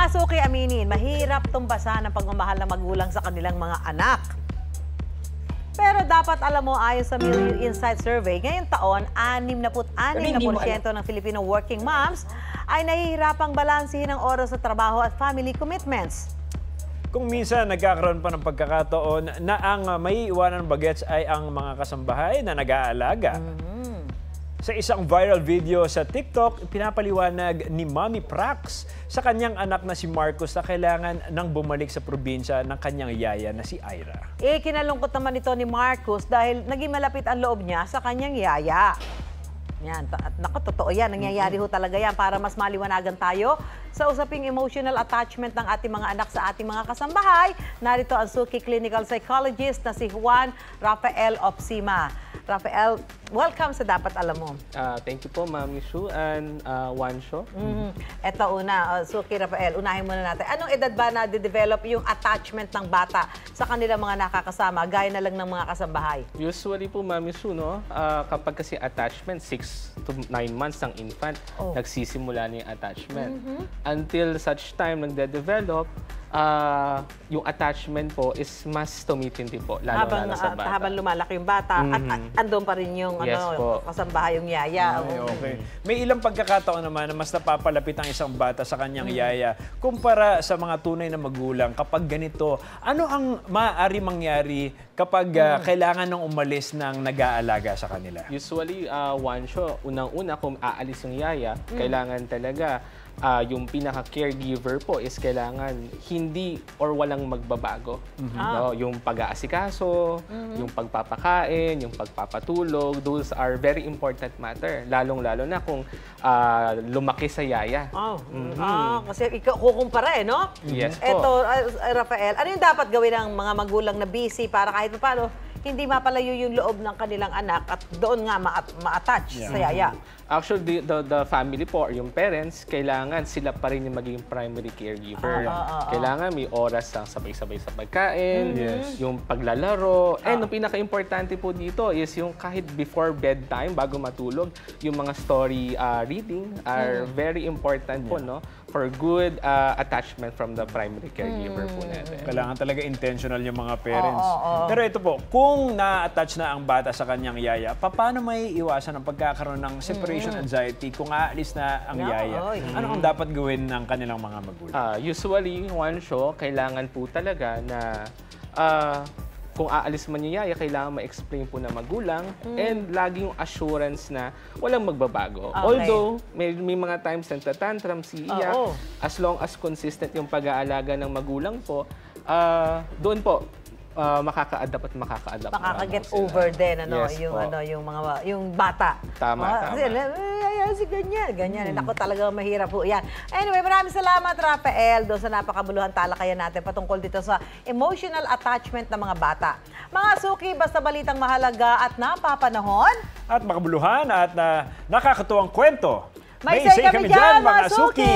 suki aminin, mahirap tumbasan ang pagmamahal ng magulang sa kanilang mga anak. Pero dapat alam mo, ayon sa Milieu Insight Survey, ngayong taon, 66% ng Filipino working moms ay nahihirapang balansehin ang oras sa trabaho at family commitments. Kung minsan nagkakaroon pa ng pagkakataon na ang may iwanan bagets ay ang mga kasambahay na nag-aalaga. Sa isang viral video sa TikTok, pinapaliwanag ni Mommy Prax sa kanyang anak na si Marcos na kailangan nang bumalik sa probinsya ng kanyang yaya na si Ira. Kinalungkot naman ito ni Marcos dahil naging malapit ang loob niya sa kanyang yaya. Yan, naku, totoo yan. Nangyayari ho talaga yan. Para mas maliwanagan tayo sa usaping emotional attachment ng ating mga anak sa ating mga kasambahay, narito ang Suki Clinical Psychologist na si Juan Rafael Opsima. Rafael, welcome sa Dapat Alam Mo. Thank you po, Mami Shu and Wansho. Eto una, Suki Rafael, unahin muna natin. Anong edad ba na de-develop yung attachment ng bata sa kanilang mga nakakasama, gaya na lang ng mga kasambahay? Usually po, Mami Shu, no? Kapag kasi attachment, 6 to 9 months ng infant, nagsisimula na yung attachment. Until such time nagde-develop, yung attachment po is mas tumitindi po, lalo sa bata. Habang lumalaki yung bata, at andun pa rin yung kasambahay, yung yaya. Okay. May ilang pagkakataon naman na mas napapalapit ang isang bata sa kanyang yaya kumpara sa mga tunay na magulang. Kapag ganito, ano ang maaari mangyari kapag kailangan nang umalis ng nag-aalaga sa kanila? Usually, Wansho, unang-una kung aalis yung yaya, kailangan talaga yung pinaka-caregiver po is kailangan hindi or walang magbabago. No? Yung pag-aasikaso, yung pagpapakain, yung pagpapatulog, those are very important matter. Lalong-lalo na kung lumaki sa yaya. Kasi kukumpara no? Yes po. Eto, Rafael, ano yung dapat gawin ng mga magulang na busy para kahit paano hindi mapalayo yung loob ng kanilang anak at doon nga ma-attach sa yaya? Actually, the family po or yung parents, kailangan sila pa rin yung maging primary caregiver. Kailangan may oras ng sabay-sabay sa pagkain, yung paglalaro. And ang pinaka-importante po dito is yung kahit before bedtime, bago matulog, yung mga story reading are very important po, no? For good attachment from the primary caregiver po natin. Kailangan talaga intentional yung mga parents. Pero ito po, kung na-attach na ang bata sa kanyang yaya, paano may iwasan ang pagkakaroon ng separation anxiety kung aalis na ang yaya? Ano ang dapat gawin ng kanilang mga magulang? Usually, Wansho, kailangan po talaga na kung aalis man yung yaya, kailangan ma-explain po na magulang and laging yung assurance na walang magbabago. Although, may mga times na tantrum si Iya, as long as consistent yung pag-aalaga ng magulang po, doon po, makaka-adapt at makaka-adapt. Makaka-get over din, Yes, yung bata. Tama. Kasi ganyan. Ako talaga mahirap po yan. Anyway, maraming salamat, Rafael, doon sa napakabuluhan talakayan natin patungkol dito sa emotional attachment ng mga bata. Mga suki, basta balitang mahalaga at napapanahon. At makabuluhan at nakakatuwang kwento. May say kami dyan, mga suki!